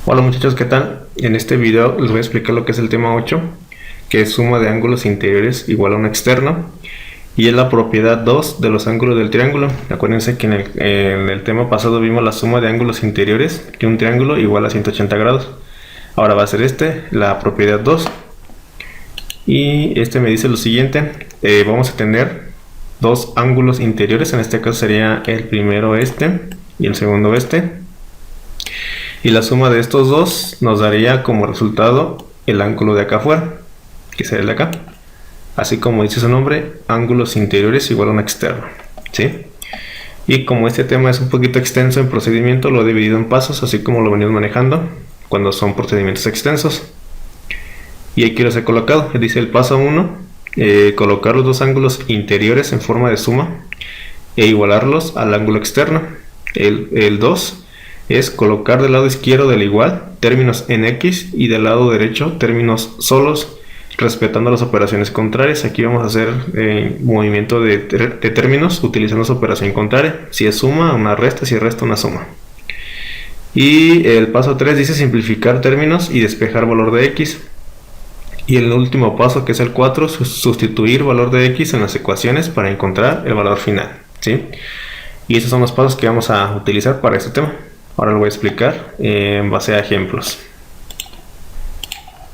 Hola muchachos, ¿qué tal? En este video les voy a explicar lo que es el tema 8, que es suma de ángulos interiores igual a un externo, y es la propiedad 2 de los ángulos del triángulo. Acuérdense que en el tema pasado vimos la suma de ángulos interiores, que un triángulo igual a 180 grados. Ahora va a ser la propiedad 2. Y este me dice lo siguiente, vamos a tener dos ángulos interiores, en este caso sería el primero este y el segundo este. Y la suma de estos dos nos daría como resultado el ángulo de acá afuera, que sería el de acá. Así como dice su nombre, ángulos interiores igual a un externo, ¿sí? Y como este tema es un poquito extenso en procedimiento, lo he dividido en pasos, así como lo venimos manejando cuando son procedimientos extensos. Y aquí los he colocado. Dice el paso 1, colocar los dos ángulos interiores en forma de suma e igualarlos al ángulo externo. El 2 es colocar del lado izquierdo del igual términos en X y del lado derecho términos solos, respetando las operaciones contrarias. Aquí vamos a hacer movimiento de términos utilizando su operación contraria. Si es suma, una resta; si es resta, una suma. Y el paso 3 dice simplificar términos y despejar valor de X. Y el último paso, que es el 4, sustituir valor de X en las ecuaciones para encontrar el valor final, ¿sí? Y estos son los pasos que vamos a utilizar para este tema. Ahora lo voy a explicar en base a ejemplos.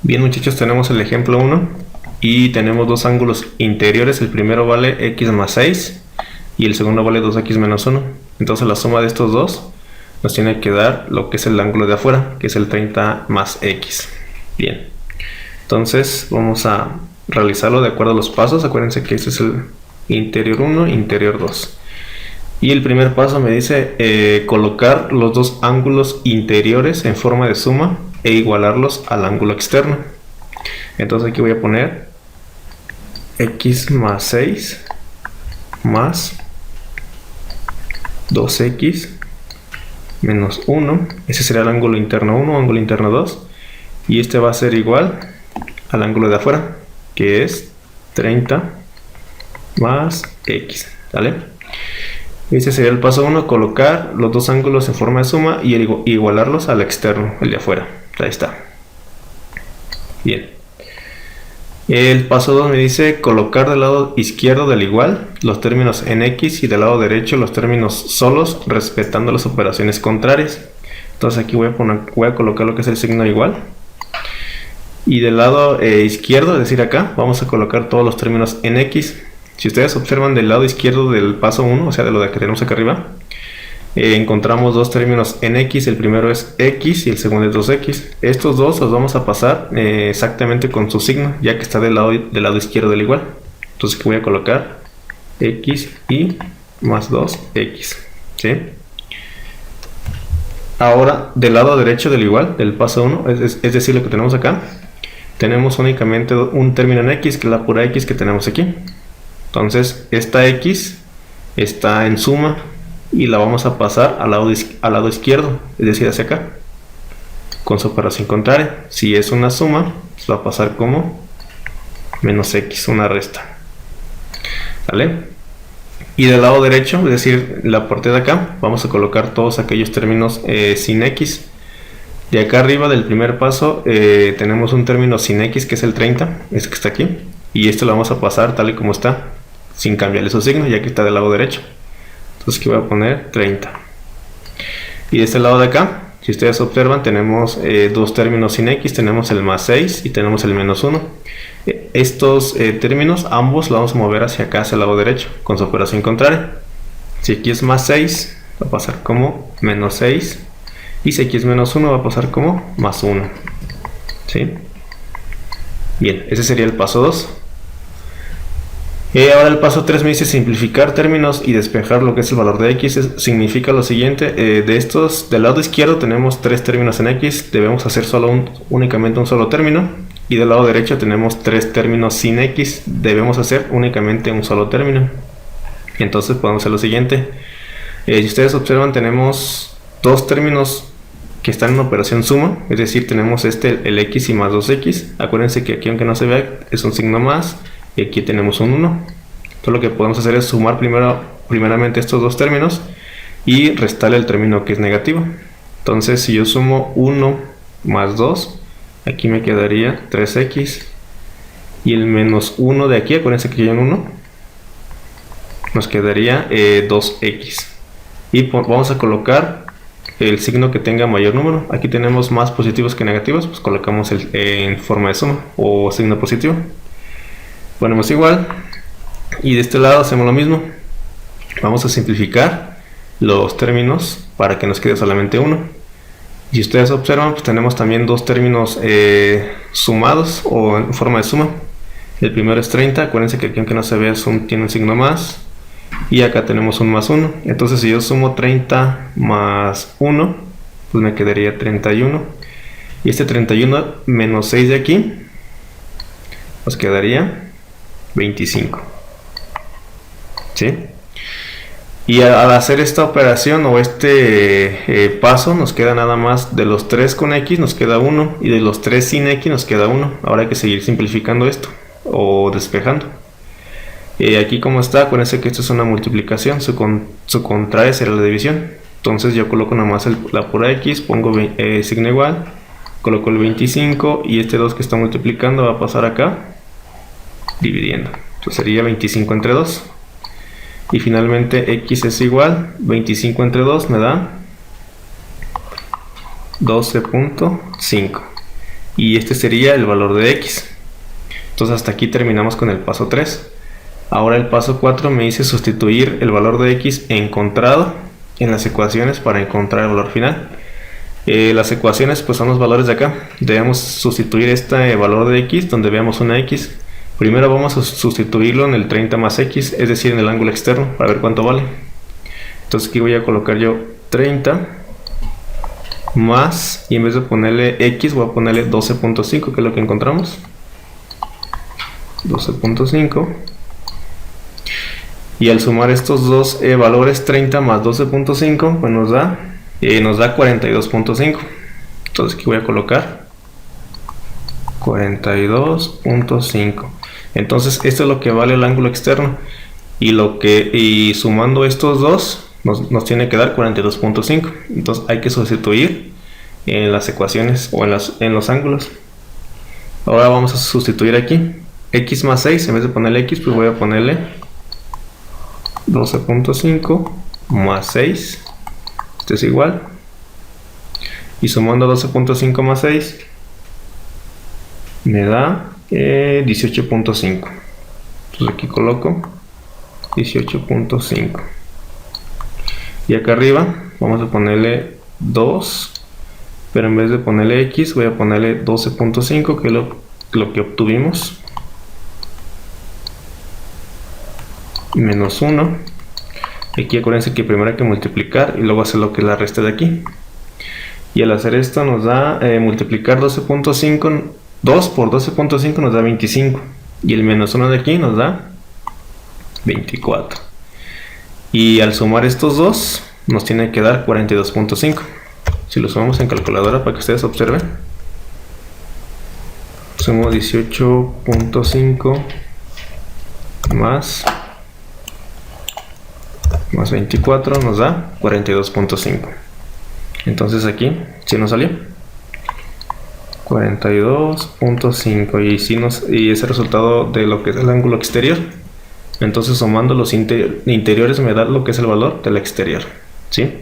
Bien muchachos, tenemos el ejemplo 1 y tenemos dos ángulos interiores. El primero vale x más 6 y el segundo vale 2x menos 1. Entonces la suma de estos dos nos tiene que dar lo que es el ángulo de afuera, que es el 30 más x. Bien, entonces vamos a realizarlo de acuerdo a los pasos. Acuérdense que este es el interior 1, interior 2. Y el primer paso me dice colocar los dos ángulos interiores en forma de suma e igualarlos al ángulo externo. Entonces aquí voy a poner x más 6 más 2x menos 1. Ese será el ángulo interno 1, ángulo interno 2. Y este va a ser igual al ángulo de afuera, que es 30 más x. ¿Vale? Ese sería el paso 1, colocar los dos ángulos en forma de suma y igualarlos al externo, el de afuera. Ahí está. Bien. El paso 2 me dice colocar del lado izquierdo del igual los términos en X y del lado derecho los términos solos, respetando las operaciones contrarias. Entonces aquí voy a colocar lo que es el signo igual. Y del lado izquierdo, es decir acá, vamos a colocar todos los términos en X. Si ustedes observan del lado izquierdo del paso 1, o sea de lo que tenemos acá arriba, encontramos dos términos en X. El primero es X y el segundo es 2X. Estos dos los vamos a pasar exactamente con su signo, ya que está del lado izquierdo del igual. Entonces aquí voy a colocar X y más 2X, ¿sí? Ahora del lado derecho del igual, del paso 1, es decir, lo que tenemos acá, tenemos únicamente un término en X, que es la pura X que tenemos aquí. Entonces esta X está en suma y la vamos a pasar al lado izquierdo, es decir, hacia acá, con su operación contraria. Si es una suma, pues va a pasar como menos X, una resta. ¿Vale? Y del lado derecho, es decir, la parte de acá, vamos a colocar todos aquellos términos sin X. De acá arriba del primer paso tenemos un término sin X, que es el 30, este que está aquí. Y esto lo vamos a pasar tal y como está, sin cambiarle su signo, ya que está del lado derecho. Entonces aquí voy a poner 30. Y de este lado de acá, si ustedes observan, tenemos dos términos sin X. Tenemos el más 6 y tenemos el menos 1. Estos términos, ambos los vamos a mover hacia acá, hacia el lado derecho, con su operación contraria. Si aquí es más 6, va a pasar como menos 6. Y si aquí es menos 1, va a pasar como más 1. ¿Sí? Bien, ese sería el paso 2. Ahora el paso 3 me dice simplificar términos y despejar lo que es el valor de X. Significa lo siguiente, de estos, del lado izquierdo tenemos tres términos en X, debemos hacer únicamente un solo término. Y del lado derecho tenemos tres términos sin X, debemos hacer únicamente un solo término. Entonces podemos hacer lo siguiente, si ustedes observan, tenemos dos términos que están en operación suma, es decir, tenemos el X y más 2X. Acuérdense que aquí, aunque no se vea, es un signo más. Y aquí tenemos un 1. Entonces lo que podemos hacer es sumar primeramente estos dos términos y restarle el término que es negativo. Entonces si yo sumo 1 más 2, aquí me quedaría 3x. Y el menos 1 de aquí, acuérdense que hay un 1, nos quedaría 2x. Y vamos a colocar el signo que tenga mayor número. Aquí tenemos más positivos que negativos, pues colocamos en forma de suma o signo positivo. Ponemos igual. Y de este lado hacemos lo mismo. Vamos a simplificar los términos para que nos quede solamente uno. Y si ustedes observan, pues tenemos también dos términos sumados o en forma de suma. El primero es 30, acuérdense que aquí aunque no se vea tiene un signo más. Y acá tenemos un más 1. Entonces si yo sumo 30 más 1, pues me quedaría 31. Y este 31 menos 6 de aquí, nos quedaría 25. ¿Sí? Y al hacer esta operación o este paso, nos queda nada más de los 3 con x, nos queda 1. Y de los 3 sin x, nos queda 1. Ahora hay que seguir simplificando esto o despejando. Aquí como está, acuérdense que esto es una multiplicación, su contraria será la división. Entonces yo coloco nada más la pura x, pongo signo igual, coloco el 25 y este 2 que está multiplicando va a pasar acá, dividiendo. Entonces sería 25 entre 2. Y finalmente x es igual, 25 entre 2 me da 12.5. Y este sería el valor de x. Entonces hasta aquí terminamos con el paso 3. Ahora el paso 4 me dice sustituir el valor de x encontrado en las ecuaciones para encontrar el valor final. Las ecuaciones pues son los valores de acá. Debemos sustituir este valor de x donde veamos una x. Primero vamos a sustituirlo en el 30 más x, es decir, en el ángulo externo, para ver cuánto vale. Entonces aquí voy a colocar yo 30 más, y en vez de ponerle x voy a ponerle 12.5, que es lo que encontramos. 12.5. Y al sumar estos dos valores, 30 más 12.5, pues nos da 42.5. Entonces aquí voy a colocar 42.5. Entonces esto es lo que vale el ángulo externo. Y sumando estos dos, nos tiene que dar 42.5. Entonces hay que sustituir en las ecuaciones o en los ángulos. Ahora vamos a sustituir aquí. X más 6, en vez de ponerle x, pues voy a ponerle 12.5 más 6, esto es igual, y sumando 12.5 más 6 me da 18.5. Entonces aquí coloco 18.5 y acá arriba vamos a ponerle 2, pero en vez de ponerle x voy a ponerle 12.5, que es lo que obtuvimos, menos 1. Aquí acuérdense que primero hay que multiplicar y luego hacer lo que es la resta de aquí. Y al hacer esto nos da multiplicar 12.5, 2 por 12.5 nos da 25. Y el menos 1 de aquí nos da 24. Y al sumar estos dos nos tiene que dar 42.5. Si lo sumamos en calculadora para que ustedes observen, sumo 18.5 más 24 nos da 42.5. Entonces aquí sí nos salió 42.5 y ese resultado de lo que es el ángulo exterior. Entonces sumando los interiores me da lo que es el valor del exterior, ¿sí?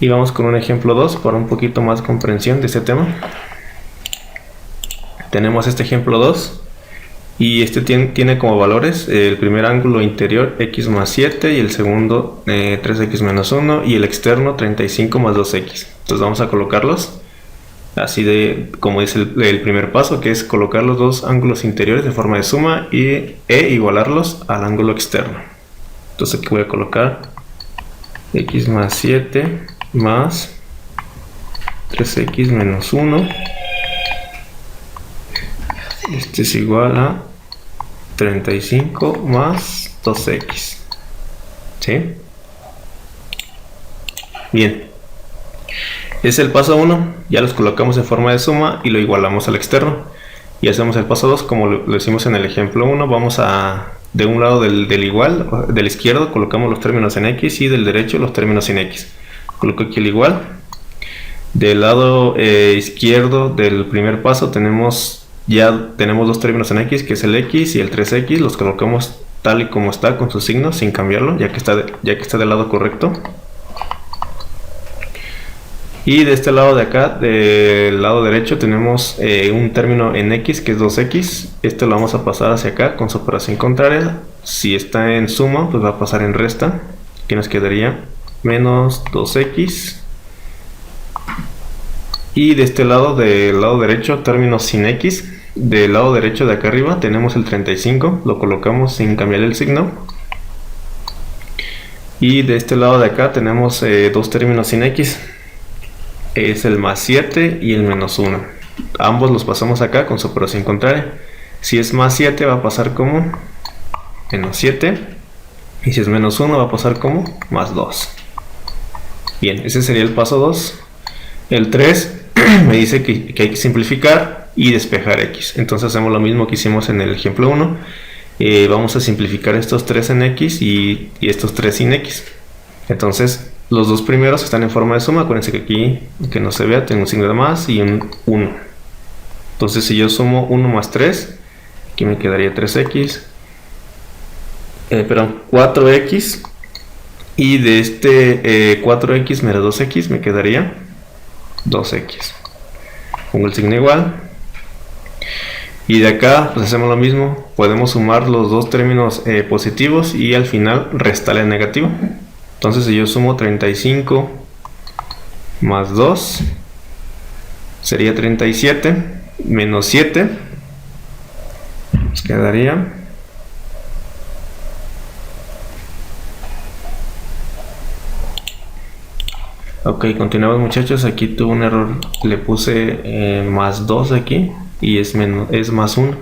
Y vamos con un ejemplo 2 para un poquito más comprensión de este tema. Tenemos este ejemplo 2 y este tiene como valores el primer ángulo interior x más 7 y el segundo 3x menos 1 y el externo 35 más 2x. Entonces vamos a colocarlos así de como es el primer paso, que es colocar los dos ángulos interiores de forma de suma e igualarlos al ángulo externo. Entonces aquí voy a colocar x más 7 más 3x menos 1. Este es igual a 35 más 2x. ¿Sí? Bien. Es el paso 1. Ya los colocamos en forma de suma y lo igualamos al externo. Y hacemos el paso 2 como lo hicimos en el ejemplo 1. Vamos a, de un lado del igual, del izquierdo, colocamos los términos en x y del derecho los términos sin x. Coloco aquí el igual. Del lado izquierdo del primer paso tenemos dos términos en x, que es el x y el 3x. Los colocamos tal y como está con su signo sin cambiarlo, ya que está del lado correcto. Y de este lado de acá, del lado derecho, tenemos un término en x que es 2x. Este lo vamos a pasar hacia acá con su operación contraria. Si está en suma, pues va a pasar en resta, que nos quedaría menos 2x. Y de este lado, del lado derecho, términos sin x. Del lado derecho de acá arriba tenemos el 35, lo colocamos sin cambiar el signo. Y de este lado de acá tenemos dos términos sin x, es el más 7 y el menos 1. Ambos los pasamos acá con su operación contraria. Si es más 7 va a pasar como menos 7, y si es menos 1 va a pasar como más 2. Bien, ese sería el paso 2. El 3 me dice que hay que simplificar y despejar x. Entonces hacemos lo mismo que hicimos en el ejemplo 1. Vamos a simplificar estos 3 en x y estos 3 sin x. Entonces los dos primeros están en forma de suma. Acuérdense que aquí, que no se vea, tengo un signo de más y un 1. Entonces si yo sumo 1 más 3, aquí me quedaría 3x, 4x, y de este 4x menos 2x me quedaría 2x. Pongo el signo igual. Y de acá pues hacemos lo mismo. Podemos sumar los dos términos positivos y al final restarle el negativo. Entonces si yo sumo 35 más 2 sería 37, menos 7 nos quedaría ok. Continuamos, muchachos. Aquí tuve un error, le puse más 2 aquí y es más 1.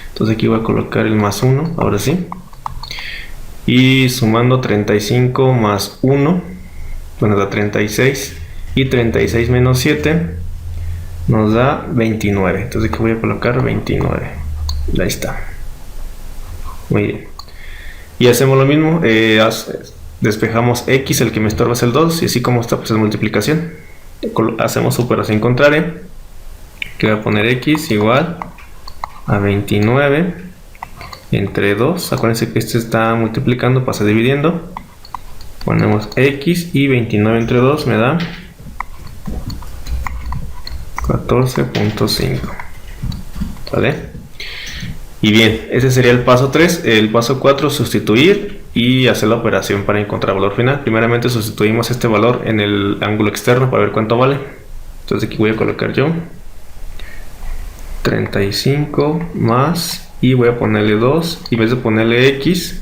Entonces aquí voy a colocar el más 1, ahora sí. Y sumando 35 más 1, bueno, da 36, y 36 menos 7 nos da 29. Entonces aquí voy a colocar 29. Ahí está. Muy bien. Y hacemos lo mismo. Despejamos x, el que me estorba es el 2, y así como está pues es multiplicación. Hacemos operación contraria, que voy a poner x igual a 29 entre 2. Acuérdense que este está multiplicando, pasa dividiendo. Ponemos x y 29 entre 2 me da 14.5. ¿Vale? Y bien, ese sería el paso 3. El paso 4, sustituir y hacer la operación para encontrar valor final. Primeramente sustituimos este valor en el ángulo externo para ver cuánto vale. Entonces aquí voy a colocar yo 35 más, y voy a ponerle 2, y en vez de ponerle x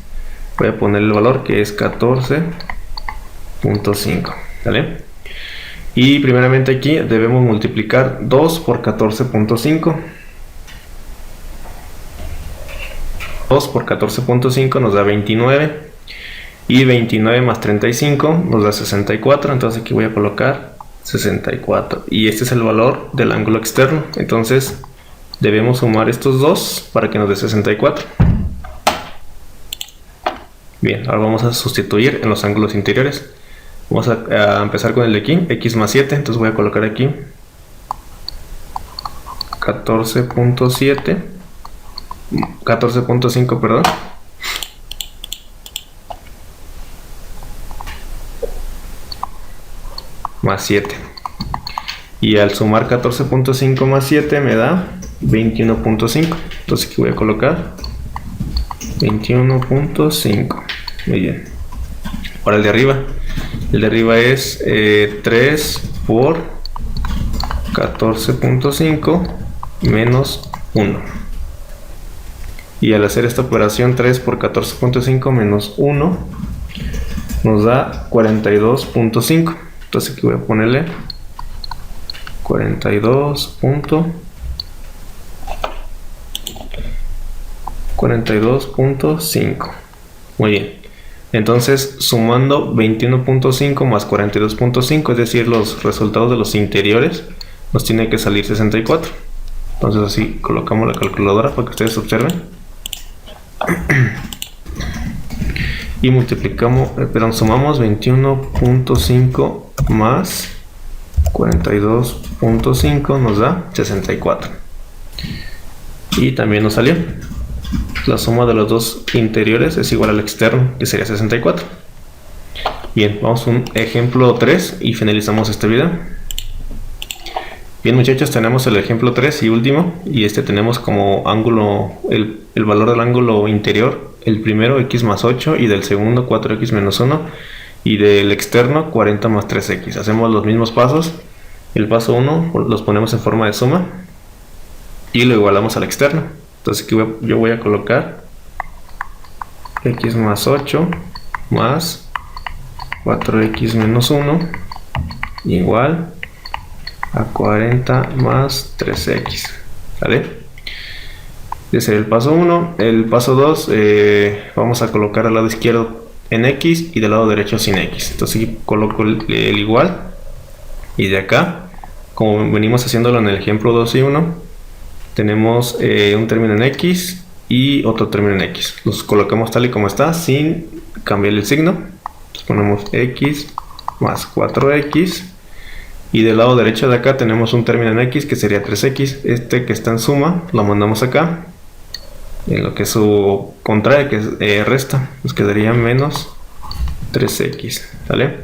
voy a ponerle el valor que es 14.5. ¿vale? Y primeramente aquí debemos multiplicar 2 por 14.5. 2 por 14.5 nos da 29, y 29 más 35 nos da 64. Entonces aquí voy a colocar 64, y este es el valor del ángulo externo. Entonces debemos sumar estos dos para que nos dé 64. Bien, ahora vamos a sustituir en los ángulos interiores. Vamos a empezar con el de aquí, x más 7. Entonces voy a colocar aquí 14.5, perdón, más 7. Y al sumar 14.5 más 7 me da 21.5. Entonces aquí voy a colocar 21.5. Muy bien. Ahora el de arriba. El de arriba es 3 por 14.5 menos 1. Y al hacer esta operación 3 por 14.5 menos 1 nos da 42.5. Entonces aquí voy a ponerle 42.5. Muy bien. Entonces sumando 21.5 más 42.5, es decir, los resultados de los interiores, nos tiene que salir 64. Entonces así colocamos la calculadora para que ustedes observen. Y multiplicamos, sumamos 21.5 más 42.5 nos da 64. Y también nos salió. La suma de los dos interiores es igual al externo, que sería 64. Bien, vamos a un ejemplo 3 y finalizamos este video. Bien, muchachos, tenemos el ejemplo 3 y último, y tenemos como ángulo, el valor del ángulo interior, el primero x más 8 y del segundo 4x menos 1 y del externo 40 más 3x. Hacemos los mismos pasos. El paso 1 los ponemos en forma de suma y lo igualamos al externo. Entonces aquí yo voy a colocar x más 8 más 4x menos 1 igual a 40 más 3x, ¿vale? Ese es el paso 1. El paso 2, vamos a colocar al lado izquierdo en x y del lado derecho sin x. Entonces aquí coloco el igual, y de acá, como venimos haciéndolo en el ejemplo 2 y 1, tenemos un término en x y otro término en x. Los colocamos tal y como está, sin cambiar el signo. Entonces ponemos x más 4x. Y del lado derecho de acá tenemos un término en x que sería 3x. Este que está en suma lo mandamos acá. En lo que su contrario, que es resta, nos quedaría menos 3x. ¿Vale?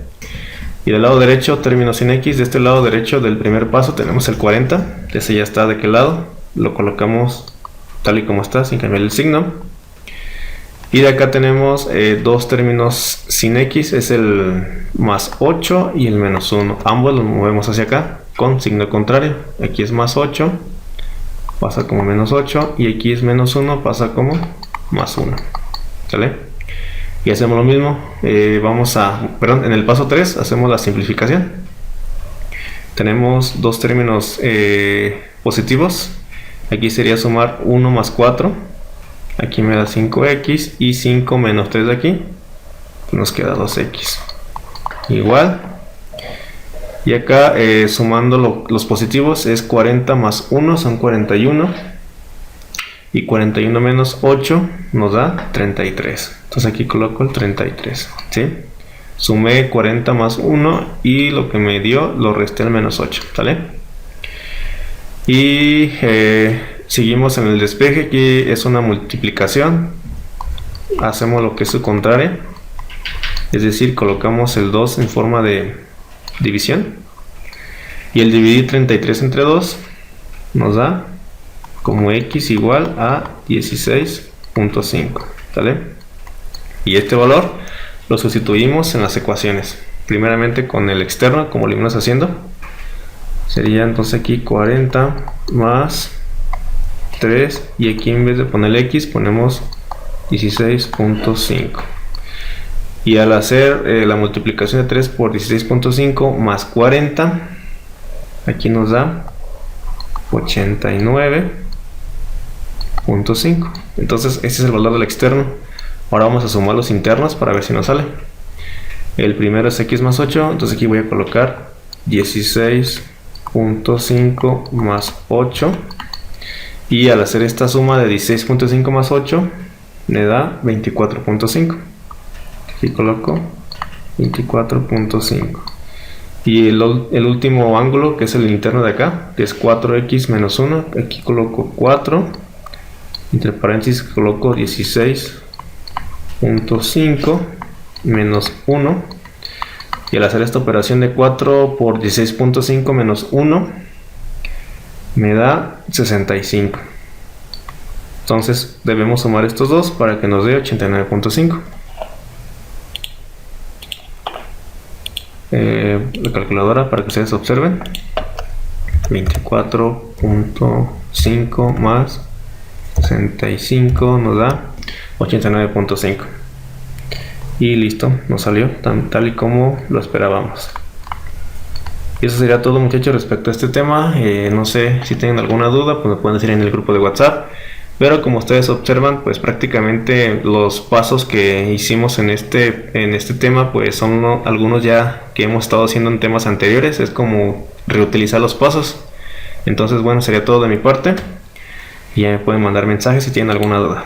Y del lado derecho, término sin x. De este lado derecho del primer paso tenemos el 40. Ese ya está de aquel lado. Lo colocamos tal y como está, sin cambiar el signo. Y de acá tenemos dos términos sin x, es el más 8 y el menos 1. Ambos los movemos hacia acá con signo contrario. Aquí es más 8, pasa como menos 8, y aquí es menos 1, pasa como más 1. ¿Sale? Y hacemos lo mismo. En el paso 3 hacemos la simplificación. Tenemos dos términos positivos. Aquí sería sumar 1 más 4. Aquí me da 5x y 5 menos 3 de aquí nos queda 2x igual. Y acá sumando los positivos es 40 más 1 son 41, y 41 menos 8 nos da 33. Entonces aquí coloco el 33, ¿sí? Sumé 40 más 1 y lo que me dio lo resté al menos 8, ¿sale? Y seguimos en el despeje. Aquí es una multiplicación. Hacemos lo que es su contraria, es decir, colocamos el 2 en forma de división, y el dividir 33 entre 2 nos da como x igual a 16.5, ¿vale? Y este valor lo sustituimos en las ecuaciones, primeramente con el externo como lo íbamos haciendo. Sería entonces aquí 40 más 3, y aquí en vez de poner x ponemos 16.5. Y al hacer la multiplicación de 3 por 16.5 más 40, aquí nos da 89.5. Entonces este es el valor del externo. Ahora vamos a sumar los internos para ver si nos sale. El primero es x más 8, entonces aquí voy a colocar 16.5 más 8. Y al hacer esta suma de 16.5 más 8 me da 24.5. Aquí coloco 24.5. Y el último ángulo, que es el interno de acá, que es 4x menos 1, aquí coloco 4. Entre paréntesis coloco 16.5 menos 1. Y al hacer esta operación de 4 por 16.5 menos 1 me da 65. Entonces debemos sumar estos dos para que nos dé 89.5. La calculadora para que ustedes observen. 24.5 más 65 nos da 89.5. Y listo, nos salió tal y como lo esperábamos. Y eso sería todo, muchachos, respecto a este tema. No sé si tienen alguna duda, pues me pueden decir en el grupo de WhatsApp. Pero como ustedes observan, pues prácticamente los pasos que hicimos en este tema, pues son algunos ya que hemos estado haciendo en temas anteriores. Es como reutilizar los pasos. Entonces, bueno, sería todo de mi parte. Y ya me pueden mandar mensajes si tienen alguna duda.